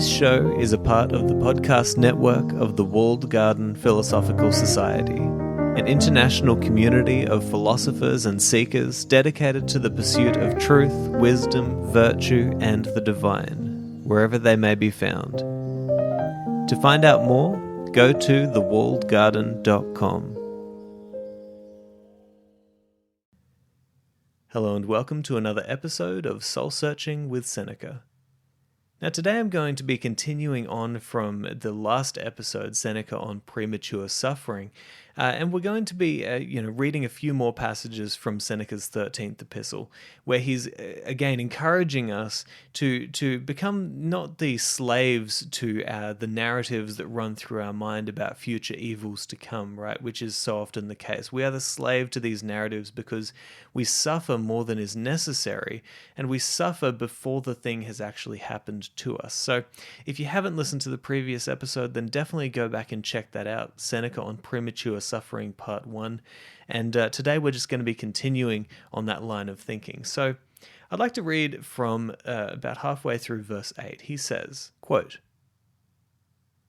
This show is a part of the podcast network of the Walled Garden Philosophical Society, an international community of philosophers and seekers dedicated to the pursuit of truth, wisdom, virtue, and the divine, wherever they may be found. To find out more, go to thewalledgarden.com. Hello and welcome to another episode of Soul Searching with Seneca. Now today I'm going to be continuing on from the last episode, Seneca on premature suffering, and we're going to be reading a few more passages from Seneca's 13th epistle, where he's again encouraging us to become not the slaves to the narratives that run through our mind about future evils to come, right? Which is so often the case. We are the slave to these narratives because we suffer more than is necessary, and we suffer before the thing has actually happened to us. So if you haven't listened to the previous episode, then definitely go back and check that out, Seneca on Premature Suffering Part 1. And today we're just going to be continuing on that line of thinking. So I'd like to read from about halfway through verse 8. He says, quote,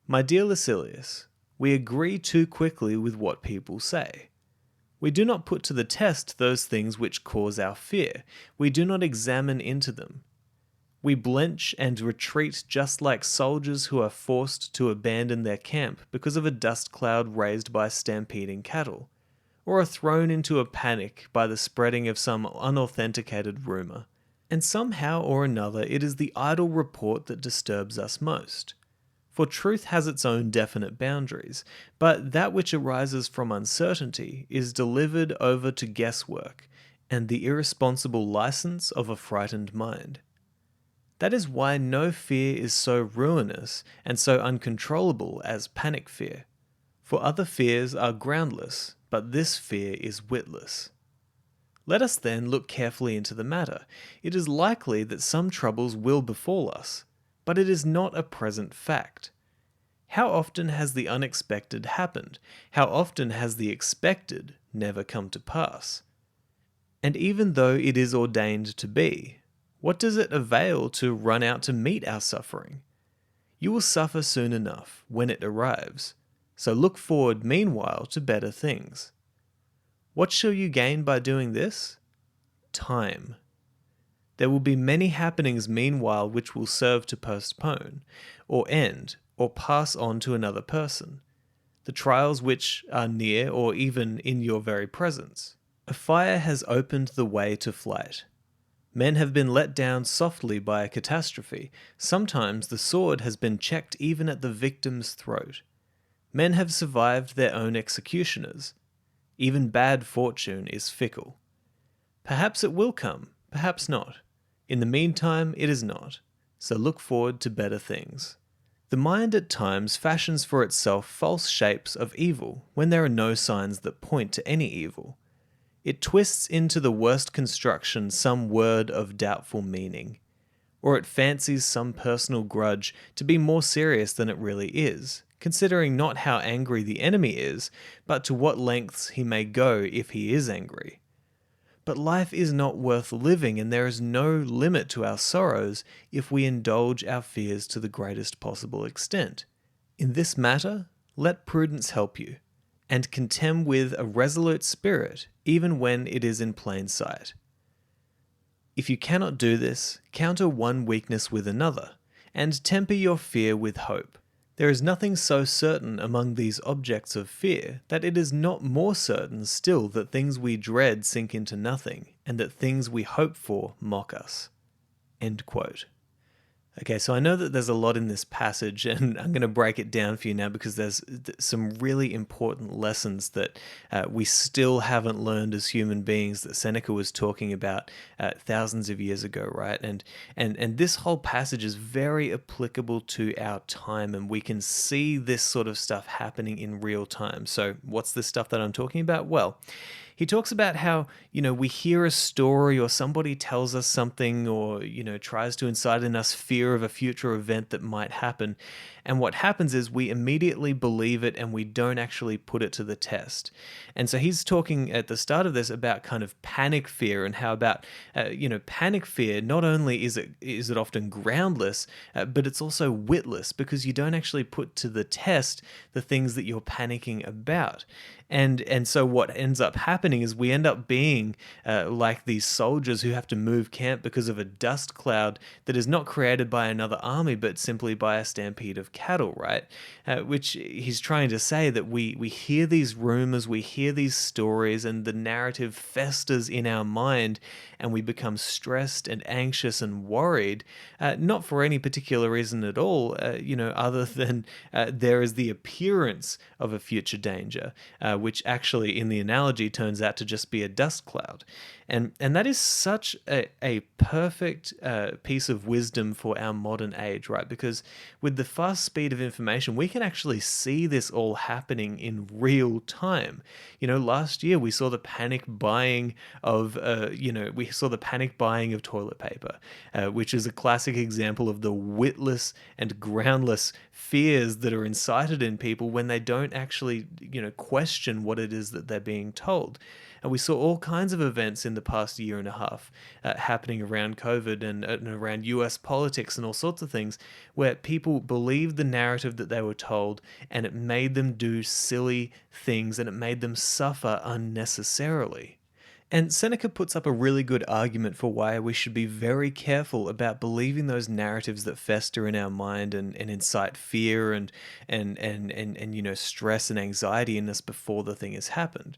"My dear Lucilius, we agree too quickly with what people say. We do not put to the test those things which cause our fear. We do not examine into them. We blench and retreat just like soldiers who are forced to abandon their camp because of a dust cloud raised by stampeding cattle, or are thrown into a panic by the spreading of some unauthenticated rumor. And somehow or another it is the idle report that disturbs us most. For truth has its own definite boundaries, but that which arises from uncertainty is delivered over to guesswork and the irresponsible license of a frightened mind. That is why no fear is so ruinous and so uncontrollable as panic fear. For other fears are groundless, but this fear is witless. Let us then look carefully into the matter. It is likely that some troubles will befall us, but it is not a present fact. How often has the unexpected happened? How often has the expected never come to pass? And even though it is ordained to be, what does it avail to run out to meet our suffering? You will suffer soon enough when it arrives, so look forward meanwhile to better things. What shall you gain by doing this? Time. There will be many happenings meanwhile which will serve to postpone, or end, or pass on to another person. The trials which are near or even in your very presence. A fire has opened the way to flight. Men have been let down softly by a catastrophe. Sometimes the sword has been checked even at the victim's throat. Men have survived their own executioners. Even bad fortune is fickle. Perhaps it will come, perhaps not. In the meantime, it is not. So look forward to better things. The mind at times fashions for itself false shapes of evil when there are no signs that point to any evil. It twists into the worst construction some word of doubtful meaning, or it fancies some personal grudge to be more serious than it really is, considering not how angry the enemy is, but to what lengths he may go if he is angry. But life is not worth living, and there is no limit to our sorrows if we indulge our fears to the greatest possible extent. In this matter, let prudence help you, and contend with a resolute spirit, even when it is in plain sight. If you cannot do this, counter one weakness with another, and temper your fear with hope. There is nothing so certain among these objects of fear that it is not more certain still that things we dread sink into nothing, and that things we hope for mock us." End quote. Okay, so I know that there's a lot in this passage, and I'm going to break it down for you now because there's some really important lessons that we still haven't learned as human beings that Seneca was talking about thousands of years ago, right? And this whole passage is very applicable to our time, and we can see this sort of stuff happening in real time. So what's this stuff that I'm talking about? Well, he talks about how, we hear a story or somebody tells us something or, tries to incite in us fear of a future event that might happen. And what happens is we immediately believe it and we don't actually put it to the test. And so he's talking at the start of this about kind of panic fear and how about, panic fear, not only is it often groundless, but it's also witless because you don't actually put to the test the things that you're panicking about. And so what ends up happening is we end up being like these soldiers who have to move camp because of a dust cloud that is not created by another army, but simply by a stampede of cattle, right? Which he's trying to say that we hear these rumors, we hear these stories, and the narrative festers in our mind, and we become stressed and anxious and worried, not for any particular reason at all, other than there is the appearance of a future danger, which actually in the analogy turns out to just be a dust cloud. And that is such a perfect piece of wisdom for our modern age, right? Because with the fast speed of information, we can actually see this all happening in real time. Last year we saw the panic buying of, toilet paper, which is a classic example of the witless and groundless fears that are incited in people when they don't actually, question what it is that they're being told. And we saw all kinds of events in the past year and a half happening around COVID and around US politics and all sorts of things where people believed the narrative that they were told, and it made them do silly things and it made them suffer unnecessarily. And Seneca puts up a really good argument for why we should be very careful about believing those narratives that fester in our mind and incite fear and stress and anxiety in us before the thing has happened.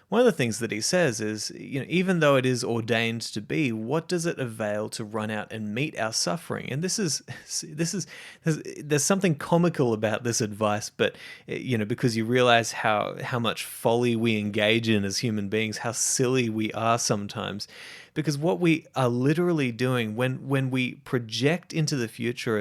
One of the things that he says is, even though it is ordained to be, what does it avail to run out and meet our suffering? And there's something comical about this advice, but because you realize how much folly we engage in as human beings, how silly we are sometimes. Because what we are literally doing when we project into the future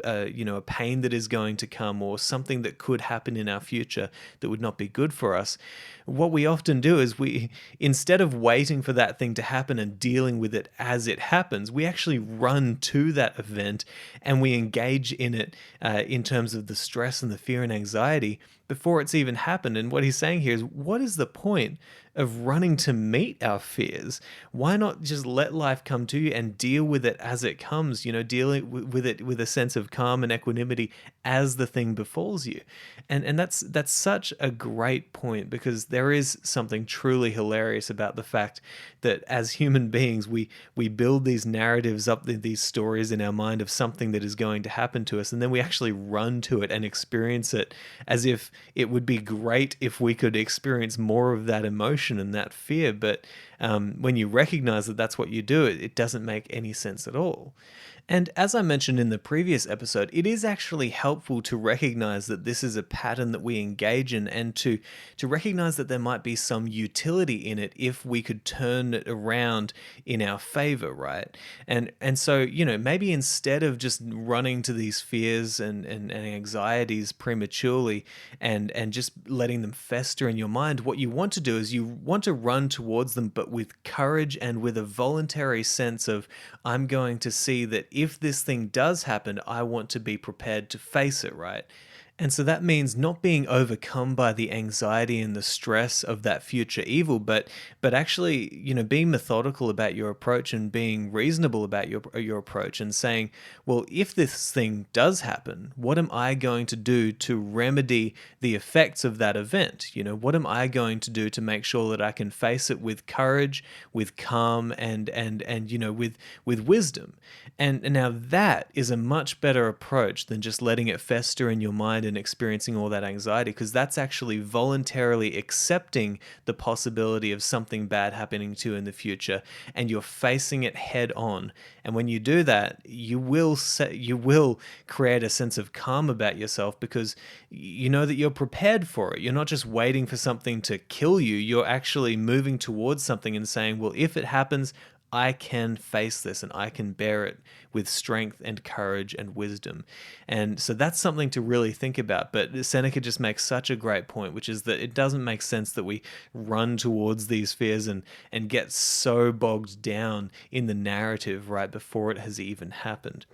a pain that is going to come or something that could happen in our future that would not be good for us, what we often do is we, instead of waiting for that thing to happen and dealing with it as it happens, we actually run to that event and we engage in it in terms of the stress and the fear and anxiety before it's even happened. And what he's saying here is, what is the point of running to meet our fears? Why not just let life come to you and deal with it as it comes, dealing with it with a sense of calm and equanimity as the thing befalls you? And that's such a great point, because there is something truly hilarious about the fact that as human beings, we build these narratives up, these stories in our mind of something that is going to happen to us, and then we actually run to it and experience it as if it would be great if we could experience more of that emotion and that fear. But when you recognize that that's what you do, it doesn't make any sense at all. And as I mentioned in the previous episode, it is actually helpful to recognize that this is a pattern that we engage in, and to recognize that there might be some utility in it if we could turn it around in our favor, right? And so, maybe instead of just running to these fears and anxieties prematurely and just letting them fester in your mind, what you want to do is you want to run towards them, but with courage and with a voluntary sense of, I'm going to see that if this thing does happen, I want to be prepared to face it, right? And so that means not being overcome by the anxiety and the stress of that future evil, but actually, being methodical about your approach and being reasonable about your approach and saying, well, if this thing does happen, what am I going to do to remedy the effects of that event? What am I going to do to make sure that I can face it with courage, with calm, and with wisdom? And now that is a much better approach than just letting it fester in your mind and experiencing all that anxiety, because that's actually voluntarily accepting the possibility of something bad happening to you in the future, and you're facing it head on. And when you do that, you will create a sense of calm about yourself, because you know that you're prepared for it. You're not just waiting for something to kill you. You're actually moving towards something and saying, well, if it happens, I can face this and I can bear it with strength and courage and wisdom. And so that's something to really think about. But Seneca just makes such a great point, which is that it doesn't make sense that we run towards these fears and get so bogged down in the narrative right before it has even happened.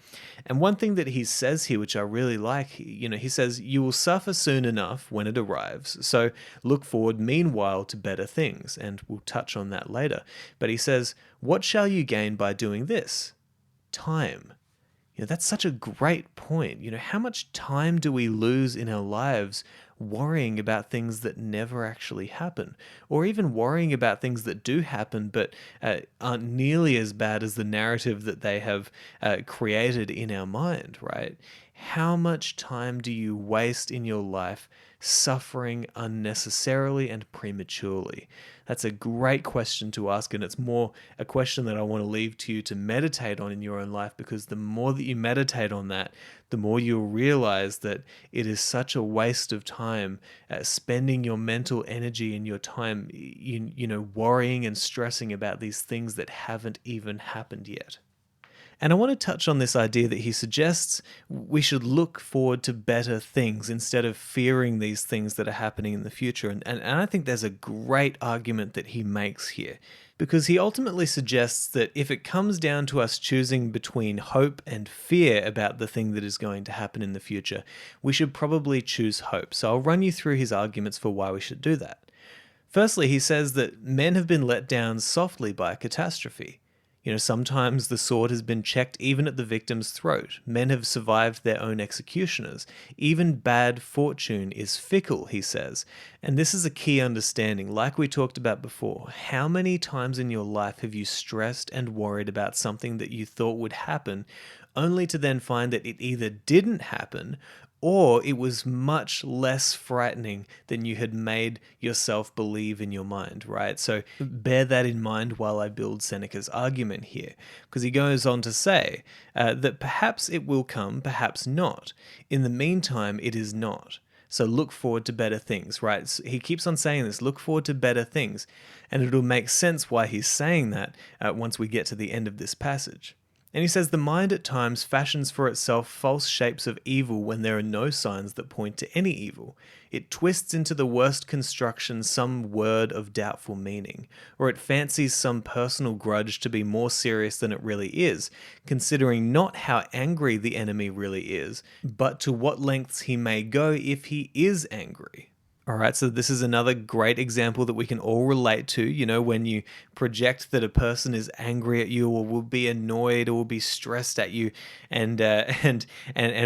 And one thing that he says here, which I really like, he says, "You will suffer soon enough when it arrives. So look forward meanwhile to better things." And we'll touch on that later. But he says, "What shall you gain by doing this? Time." That's such a great point. How much time do we lose in our lives worrying about things that never actually happen, or even worrying about things that do happen but aren't nearly as bad as the narrative that they have created in our mind, right? How much time do you waste in your life suffering unnecessarily and prematurely? That's a great question to ask, and it's more a question that I want to leave to you to meditate on in your own life, because the more that you meditate on that, the more you'll realize that it is such a waste of time spending your mental energy and your time, worrying and stressing about these things that haven't even happened yet. And I want to touch on this idea that he suggests we should look forward to better things instead of fearing these things that are happening in the future. And I think there's a great argument that he makes here, because he ultimately suggests that if it comes down to us choosing between hope and fear about the thing that is going to happen in the future, we should probably choose hope. So I'll run you through his arguments for why we should do that. Firstly, he says that men have been let down softly by a catastrophe. Sometimes the sword has been checked even at the victim's throat. Men have survived their own executioners. Even bad fortune is fickle, he says. And this is a key understanding. Like we talked about before, how many times in your life have you stressed and worried about something that you thought would happen, only to then find that it either didn't happen or it was much less frightening than you had made yourself believe in your mind, right? So bear that in mind while I build Seneca's argument here, because he goes on to say that perhaps it will come, perhaps not. In the meantime, it is not. So look forward to better things, right? So he keeps on saying this, look forward to better things. And it'll make sense why he's saying that once we get to the end of this passage. And he says the mind at times fashions for itself false shapes of evil when there are no signs that point to any evil. It twists into the worst construction some word of doubtful meaning, or it fancies some personal grudge to be more serious than it really is, considering not how angry the enemy really is, but to what lengths he may go if he is angry. All right, so this is another great example that we can all relate to, when you project that a person is angry at you or will be annoyed or will be stressed at you, and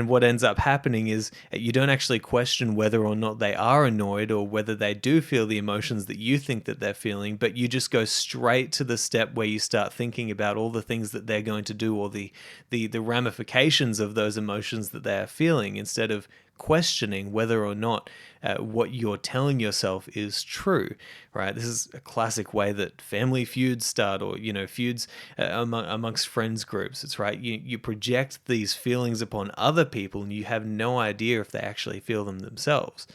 what ends up happening is you don't actually question whether or not they are annoyed or whether they do feel the emotions that you think that they're feeling, but you just go straight to the step where you start thinking about all the things that they're going to do or the ramifications of those emotions that they are feeling, instead of questioning whether or not what you're telling yourself is true, right? This is a classic way that family feuds start, or feuds amongst friends groups. It's right. You project these feelings upon other people, and you have no idea if they actually feel them themselves.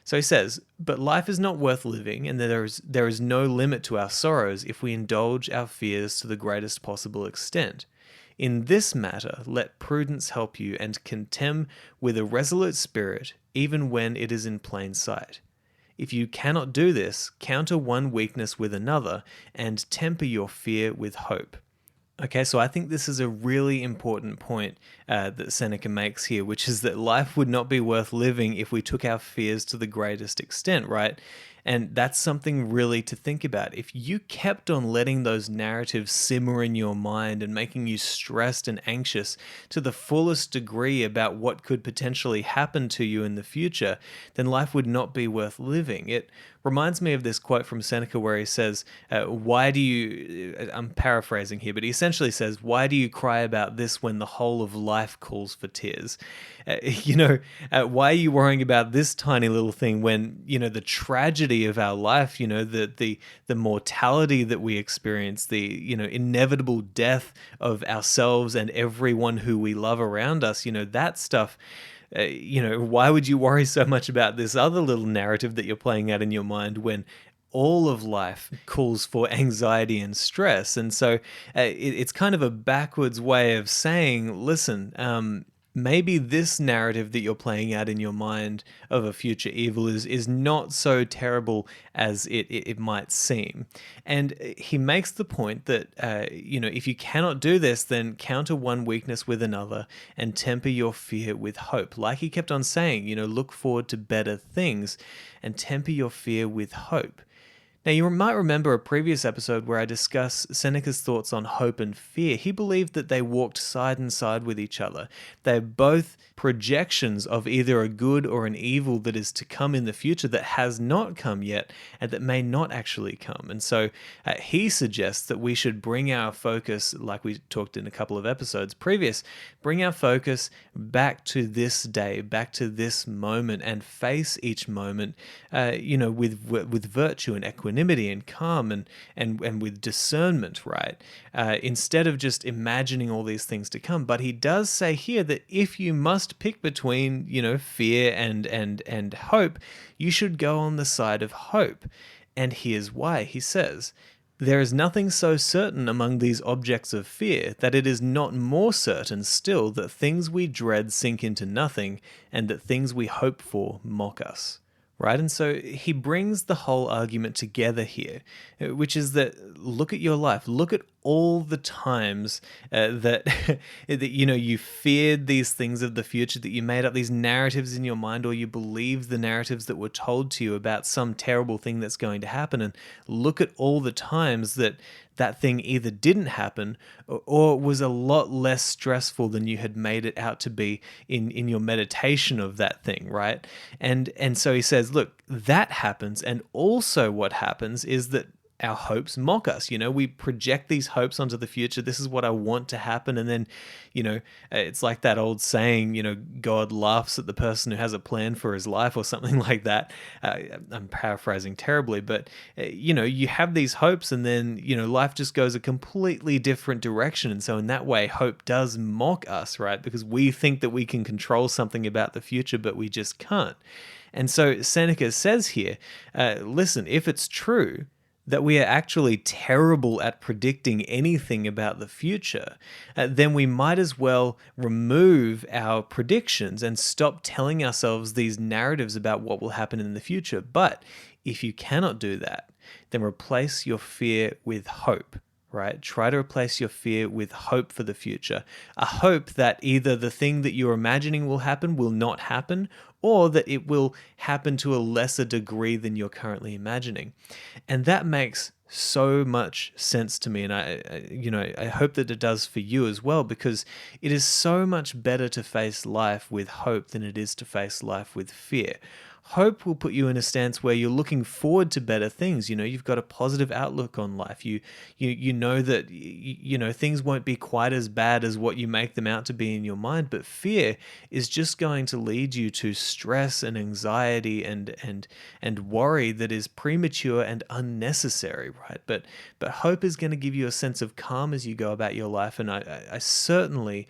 So he says, but life is not worth living, and there is no limit to our sorrows if we indulge our fears to the greatest possible extent. In this matter, let prudence help you, and contemn with a resolute spirit, even when it is in plain sight. If you cannot do this, counter one weakness with another, and temper your fear with hope. Okay, so I think this is a really important point that Seneca makes here, which is that life would not be worth living if we took our fears to the greatest extent, right? And that's something really to think about. If you kept on letting those narratives simmer in your mind and making you stressed and anxious to the fullest degree about what could potentially happen to you in the future, then life would not be worth living. It reminds me of this quote from Seneca where he says, I'm paraphrasing here, but he essentially says, why do you cry about this when the whole of life calls for tears? Why are you worrying about this tiny little thing when, the tragedy of our life, the mortality that we experience, the, inevitable death of ourselves and everyone who we love around us, that stuff. Why would you worry so much about this other little narrative that you're playing out in your mind when all of life calls for anxiety and stress. And so it's kind of a backwards way of saying, listen, maybe this narrative that you're playing out in your mind of a future evil is not so terrible as it might seem. And he makes the point that, if you cannot do this, then counter one weakness with another and temper your fear with hope. Like he kept on saying, look forward to better things and temper your fear with hope. Now, you might remember a previous episode where I discussed Seneca's thoughts on hope and fear. He believed that they walked side and side with each other. They're both projections of either a good or an evil that is to come in the future that has not come yet and that may not actually come. And so he suggests that we should bring our focus, like we talked in a couple of episodes previous, bring our focus back to this day, back to this moment, and face each moment, with virtue and equanimity and calm and with discernment, right? Instead of just imagining all these things to come. But he does say here that if you must pick between, fear and hope, you should go on the side of hope. And here's why. He says, there is nothing so certain among these objects of fear that it is not more certain still that things we dread sink into nothing and that things we hope for mock us. Right? And so he brings the whole argument together here, which is that look at your life, look at all the times that you feared these things of the future, that you made up these narratives in your mind, or you believed the narratives that were told to you about some terrible thing that's going to happen, and look at all the times that thing either didn't happen or was a lot less stressful than you had made it out to be in your meditation of that thing, right? And so he says, look, that happens, and also what happens is that our hopes mock us. We project these hopes onto the future. This is what I want to happen. And then, it's like that old saying, God laughs at the person who has a plan for his life or something like that. I'm paraphrasing terribly, but, you have these hopes and then, life just goes a completely different direction. And so in that way, hope does mock us, right? Because we think that we can control something about the future, but we just can't. And so Seneca says here, listen, if it's true that we are actually terrible at predicting anything about the future, then we might as well remove our predictions and stop telling ourselves these narratives about what will happen in the future. But if you cannot do that, then replace your fear with hope. Right? Try to replace your fear with hope for the future. A hope that either the thing that you're imagining will happen will not happen, or that it will happen to a lesser degree than you're currently imagining. And that makes so much sense to me, and I hope that it does for you as well, because it is so much better to face life with hope than it is to face life with fear. Hope will put you in a stance where you're looking forward to better things. You've got a positive outlook on life. You know that things won't be quite as bad as what you make them out to be in your mind. But fear is just going to lead you to stress and anxiety and worry that is premature and unnecessary, right? But hope is going to give you a sense of calm as you go about your life. And I certainly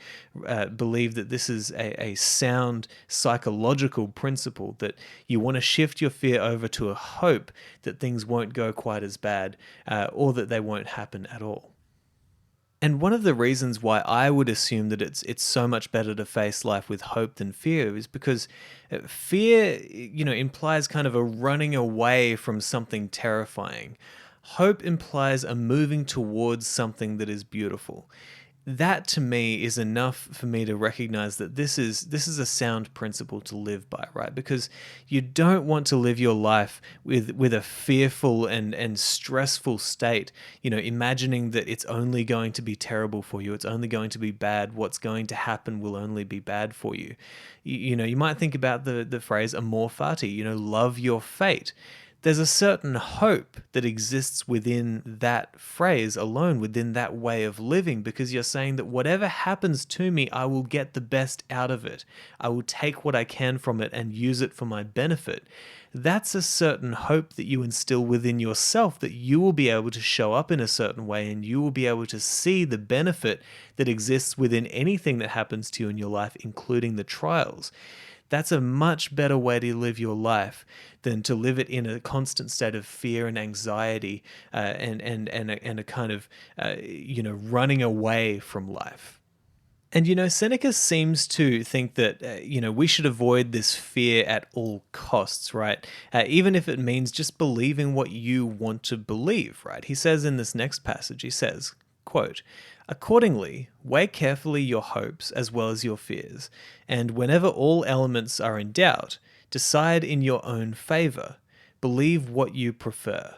believe that this is a sound psychological principle, that you want to shift your fear over to a hope that things won't go quite as bad, or that they won't happen at all. And one of the reasons why I would assume that it's so much better to face life with hope than fear is because fear, implies kind of a running away from something terrifying. Hope implies a moving towards something that is beautiful. That to me is enough for me to recognize that this is a sound principle to live by, right? Because you don't want to live your life with a fearful and stressful state, imagining that it's only going to be terrible for you, it's only going to be bad, what's going to happen will only be bad for you. You might think about the phrase amor fati, love your fate. There's a certain hope that exists within that phrase alone, within that way of living, because you're saying that whatever happens to me, I will get the best out of it. I will take what I can from it and use it for my benefit. That's a certain hope that you instill within yourself, that you will be able to show up in a certain way and you will be able to see the benefit that exists within anything that happens to you in your life, including the trials. That's a much better way to live your life than to live it in a constant state of fear and anxiety, and a kind of running away from life. And Seneca seems to think that we should avoid this fear at all costs, right? Even if it means just believing what you want to believe, right? He says in this next passage, he says, quote, "Accordingly, weigh carefully your hopes as well as your fears, and whenever all elements are in doubt, decide in your own favor. Believe what you prefer.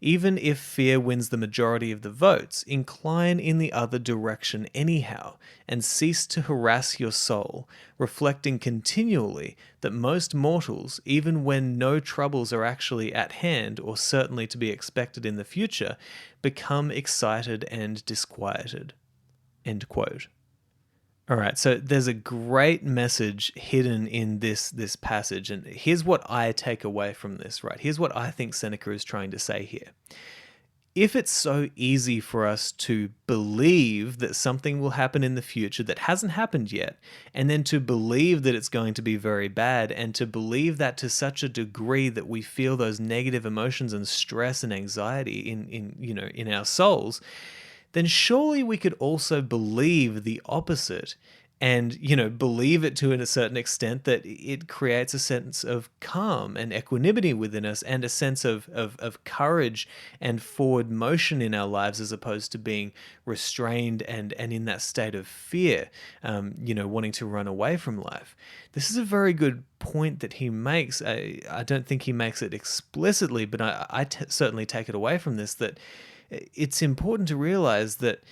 Even if fear wins the majority of the votes, incline in the other direction anyhow, and cease to harass your soul, reflecting continually that most mortals, even when no troubles are actually at hand or certainly to be expected in the future, become excited and disquieted." End quote. All right, so there's a great message hidden in this passage, and here's what I take away from this, right? Here's what I think Seneca is trying to say here. If it's so easy for us to believe that something will happen in the future that hasn't happened yet, and then to believe that it's going to be very bad, and to believe that to such a degree that we feel those negative emotions and stress and anxiety in our souls, then surely we could also believe the opposite and, believe it to a certain extent that it creates a sense of calm and equanimity within us and a sense of courage and forward motion in our lives as opposed to being restrained and in that state of fear, wanting to run away from life. This is a very good point that he makes. I don't think he makes it explicitly, but I certainly take it away from this, that it's important to realize that,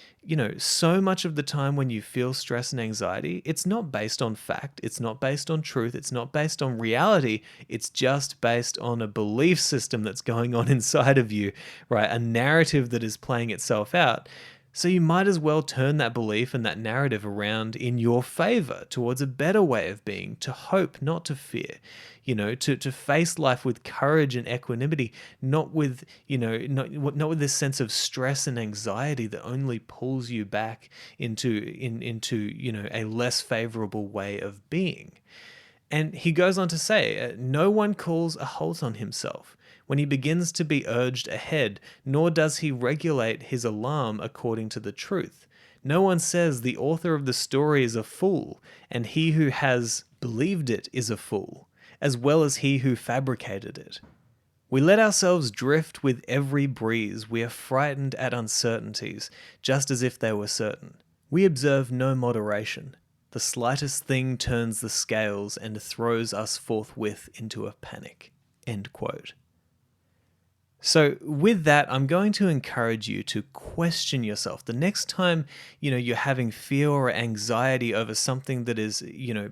so much of the time when you feel stress and anxiety, it's not based on fact, it's not based on truth, it's not based on reality, it's just based on a belief system that's going on inside of you, right? A narrative that is playing itself out. So you might as well turn that belief and that narrative around in your favor towards a better way of being, to hope, not to fear, to face life with courage and equanimity, not with, not with this sense of stress and anxiety that only pulls you back into a less favorable way of being. And he goes on to say, no one calls a halt on himself when he begins to be urged ahead, nor does he regulate his alarm according to the truth. No one says the author of the story is a fool, and he who has believed it is a fool, as well as he who fabricated it. We let ourselves drift with every breeze. We are frightened at uncertainties, just as if they were certain. We observe no moderation. The slightest thing turns the scales and throws us forthwith into a panic. End quote. So with that, I'm going to encourage you to question yourself. The next time, you're having fear or anxiety over something that is,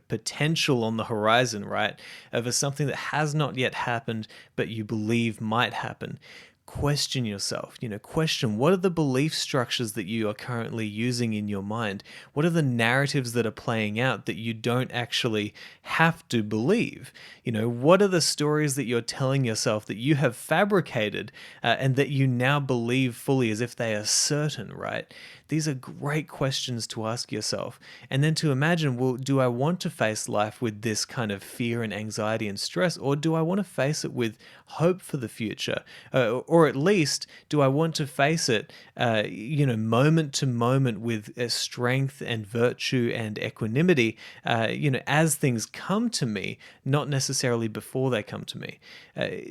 potential on the horizon, right? Over something that has not yet happened, but you believe might happen. Question yourself, question what are the belief structures that you are currently using in your mind? What are the narratives that are playing out that you don't actually have to believe? What are the stories that you're telling yourself that you have fabricated and that you now believe fully as if they are certain, right? These are great questions to ask yourself. And then to imagine, well, do I want to face life with this kind of fear and anxiety and stress, or do I want to face it with hope for the future? Or at least, do I want to face it, moment to moment with strength and virtue and equanimity, as things come to me, not necessarily before they come to me?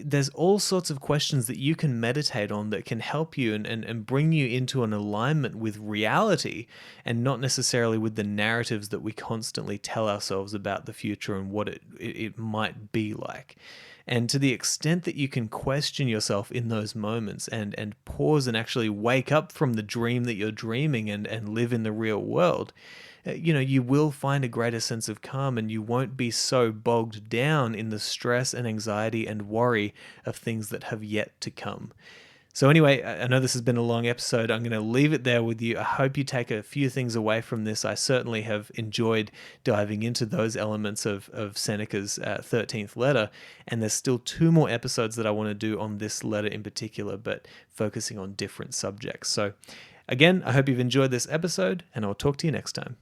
There's all sorts of questions that you can meditate on that can help you and bring you into an alignment with reality and not necessarily with the narratives that we constantly tell ourselves about the future and what it might be like. And to the extent that you can question yourself in those moments and pause and actually wake up from the dream that you're dreaming and live in the real world, you will find a greater sense of calm, and you won't be so bogged down in the stress and anxiety and worry of things that have yet to come. So anyway, I know this has been a long episode. I'm going to leave it there with you. I hope you take a few things away from this. I certainly have enjoyed diving into those elements of Seneca's 13th letter. And there's still 2 more episodes that I want to do on this letter in particular, but focusing on different subjects. So again, I hope you've enjoyed this episode, and I'll talk to you next time.